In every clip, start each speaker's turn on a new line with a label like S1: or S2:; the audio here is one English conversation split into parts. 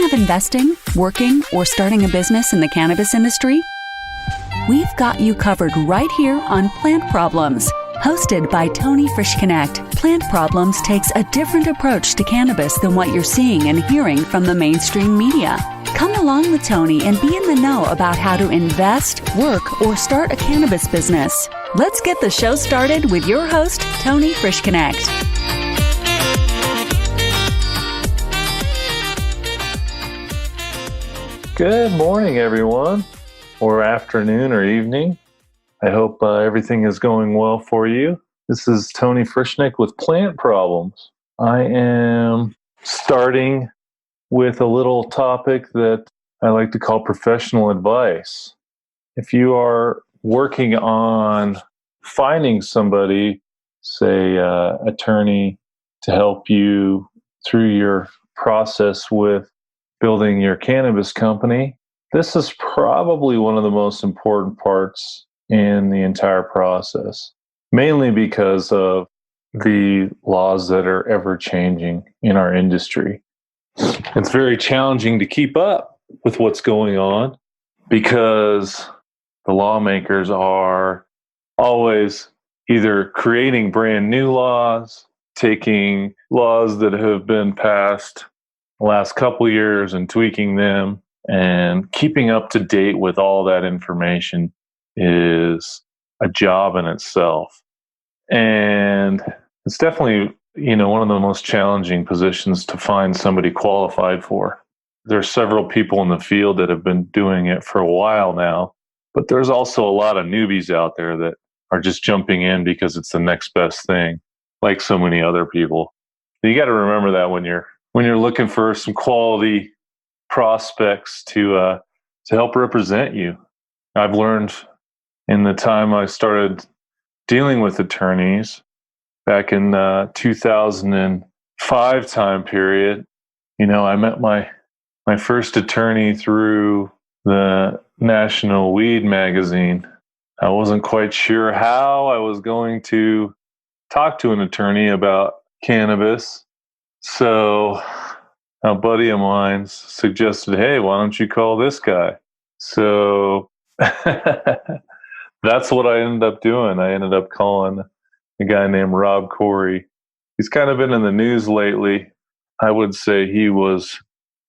S1: of investing, working, or starting a business in the cannabis industry? We've got you covered right here on Plant Problems. Hosted by Tony Frischknecht, Plant Problems takes a different approach to cannabis than what you're seeing and hearing from the mainstream media. Come along with Tony and be in the know about how to invest, work, or start a cannabis business. Let's get the show started with your host, Tony Frischknecht.
S2: Good morning, everyone, or afternoon or evening. I hope everything is going well for you. This is Tony Frischknecht with Plant Problems. I am starting with a little topic that I like to call professional advice. If you are working on finding somebody, say attorney, to help you through your process with building your cannabis company, this is probably one of the most important parts in the entire process, mainly because of the laws that are ever changing in our industry. It's very challenging to keep up with what's going on because the lawmakers are always either creating brand new laws, taking laws that have been passed the last couple years and tweaking them, and keeping up to date with all that information is a job in itself. And it's definitely, one of the most challenging positions to find somebody qualified for. There are several people in the field that have been doing it for a while now, but there's also a lot of newbies out there that are just jumping in because it's the next best thing, like so many other people. You got to remember that when you're looking for some quality prospects to help represent you. I've learned in the time I started dealing with attorneys back in 2005 time period. I met my first attorney through the National Weed magazine. I wasn't quite sure how I was going to talk to an attorney about cannabis. So a buddy of mine suggested, hey, why don't you call this guy? So that's what I ended up doing. I ended up calling a guy named Rob Corey. He's kind of been in the news lately. I would say he was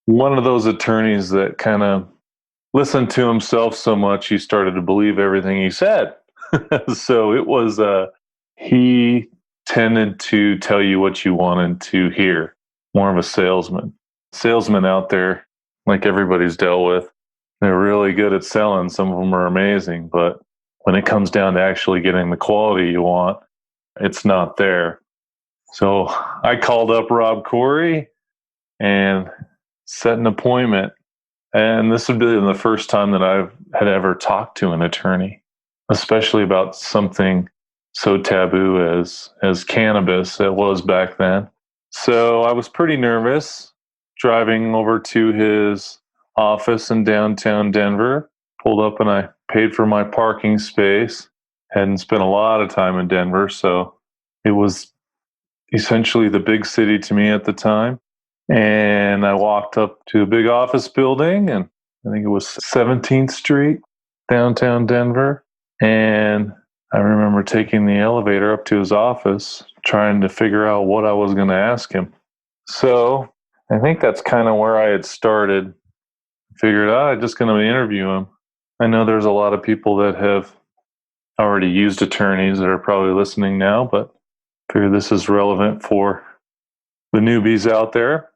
S2: one of those attorneys that kind of listened to himself so much he started to believe everything he said. So it was, he tended to tell you what you wanted to hear, more of a salesman. Salesmen out there, like everybody's dealt with, they're really good at selling. Some of them are amazing, but when it comes down to actually getting the quality you want, it's not there. So I called up Rob Corey and set an appointment. And this would be the first time that I had ever talked to an attorney, especially about something so taboo as cannabis it was back then. So I was pretty nervous driving over to his office in downtown Denver. Pulled up and I paid for my parking space. Hadn't spent a lot of time in Denver, so it was essentially the big city to me at the time. And I walked up to a big office building, and I think it was 17th Street, downtown Denver. And I remember taking the elevator up to his office, trying to figure out what I was going to ask him. So I think that's kind of where I had started. Figured out I'm just going to interview him. I know there's a lot of people that have already used attorneys that are probably listening now, but I figure this is relevant for the newbies out there.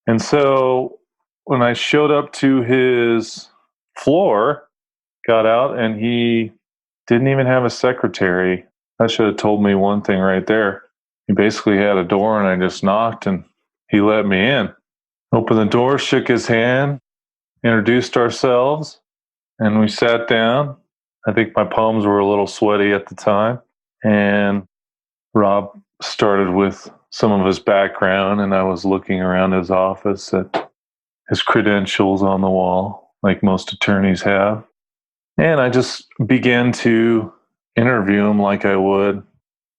S2: And so when I showed up to his floor, got out, and he didn't even have a secretary. That should have told me one thing right there. He basically had a door, and I just knocked, and he let me in. Opened the door, shook his hand, introduced ourselves, and we sat down. I think my palms were a little sweaty at the time. And Rob started with some of his background, and I was looking around his office at his credentials on the wall, like most attorneys have. And I just began to interview him like I would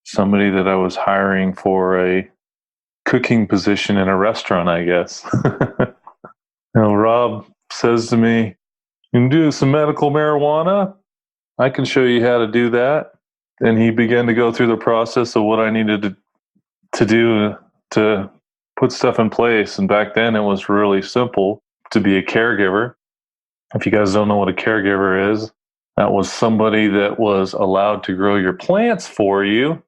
S2: somebody that I was hiring for a cooking position in a restaurant, I guess. Rob says to me, "You can do some medical marijuana? I can show you how to do that." And he began to go through the process of what I needed to do to put stuff in place. And back then, it was really simple to be a caregiver. If you guys don't know what a caregiver is, that was somebody that was allowed to grow your plants for you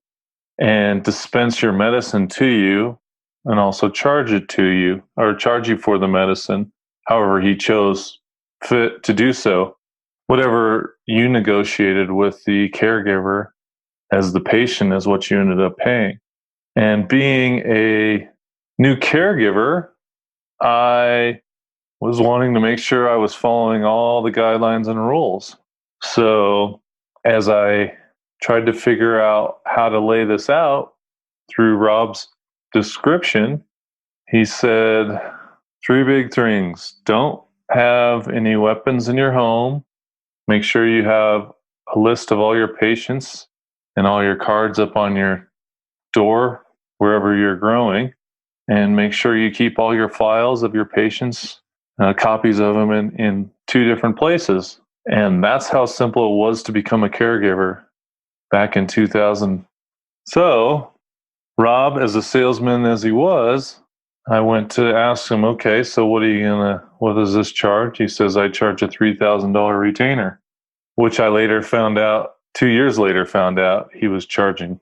S2: and dispense your medicine to you and also charge it to you or charge you for the medicine, however he chose fit to do so. Whatever you negotiated with the caregiver as the patient is what you ended up paying. And being a new caregiver, I was wanting to make sure I was following all the guidelines and rules. So as I tried to figure out how to lay this out through Rob's description, he said three big things. Don't have any weapons in your home. Make sure you have a list of all your patients and all your cards up on your door wherever you're growing. And make sure you keep all your files of your patients, copies of them in two different places. And that's how simple it was to become a caregiver back in 2000. So, Rob, as a salesman as he was, I went to ask him, okay, so what does this charge? He says, I charge a $3,000 retainer, which I later found out, 2 years later, found out he was charging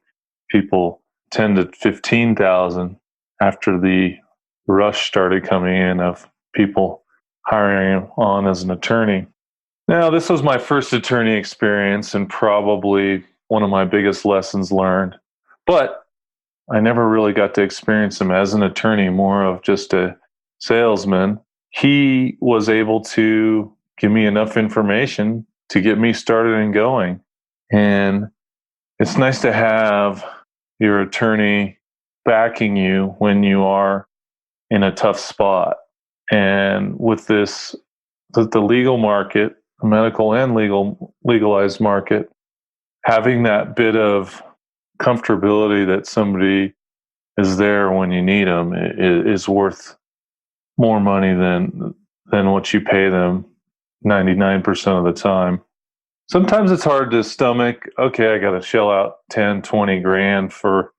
S2: people 10 to 15,000 after the rush started coming in of people hiring him on as an attorney. Now, this was my first attorney experience and probably one of my biggest lessons learned. But I never really got to experience him as an attorney, more of just a salesman. He was able to give me enough information to get me started and going. And it's nice to have your attorney backing you when you are in a tough spot. And with this, the legal market, medical and legalized market, having that bit of comfortability that somebody is there when you need them is worth more money than what you pay them 99% of the time. Sometimes it's hard to stomach, okay, I got to shell out 10, 20 grand for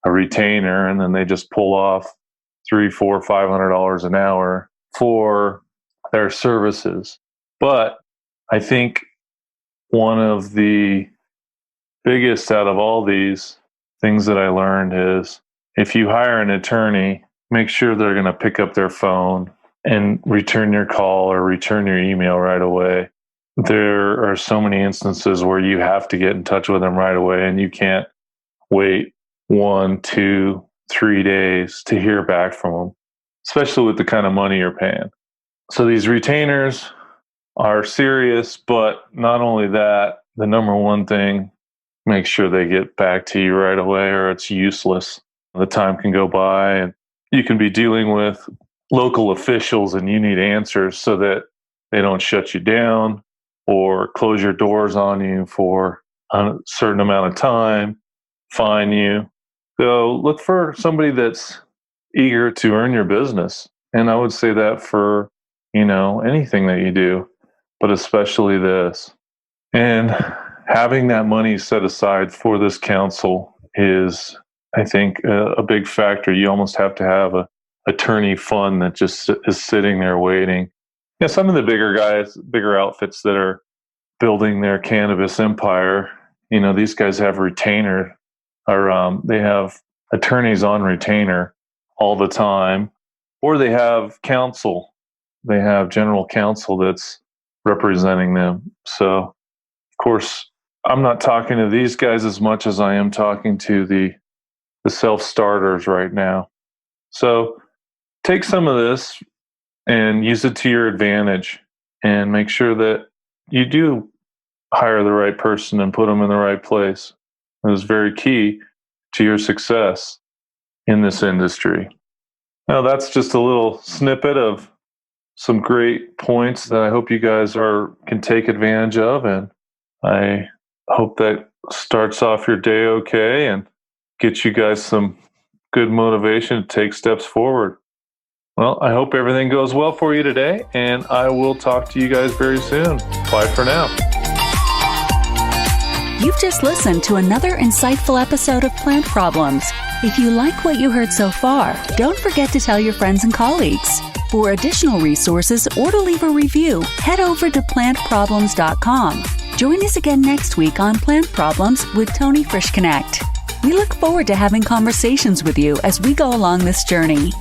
S2: a retainer, and then they just pull off $300, $400, $500 an hour for their services. But I think one of the biggest out of all these things that I learned is if you hire an attorney, make sure they're going to pick up their phone and return your call or return your email right away. There are so many instances where you have to get in touch with them right away and you can't wait 1, 2, 3 days to hear back from them, especially with the kind of money you're paying. So these retainers are serious, but not only that, the number one thing, make sure they get back to you right away or it's useless. The time can go by and you can be dealing with local officials and you need answers so that they don't shut you down or close your doors on you for a certain amount of time, fine you. So look for somebody that's eager to earn your business. And I would say that for, anything that you do, but especially this. And having that money set aside for this counsel is, I think, a big factor. You almost have to have a attorney fund that just is sitting there waiting. Yeah, some of the bigger guys, bigger outfits that are building their cannabis empire, these guys have retainer or they have attorneys on retainer all the time, or they have counsel. They have general counsel that's representing them. So, of course, I'm not talking to these guys as much as I am talking to the self-starters right now. So take some of this and use it to your advantage and make sure that you do hire the right person and put them in the right place. It is very key to your success in this industry. Now, that's just a little snippet of some great points that I hope you guys can take advantage of. And I hope that starts off your day okay and gets you guys some good motivation to take steps forward. Well, I hope everything goes well for you today, and I will talk to you guys very soon. Bye for now.
S1: You've just listened to another insightful episode of Plant Problems. If you like what you heard so far, don't forget to tell your friends and colleagues. For additional resources or to leave a review, head over to plantproblems.com. Join us again next week on Plant Problems with Tony Frischknecht. We look forward to having conversations with you as we go along this journey.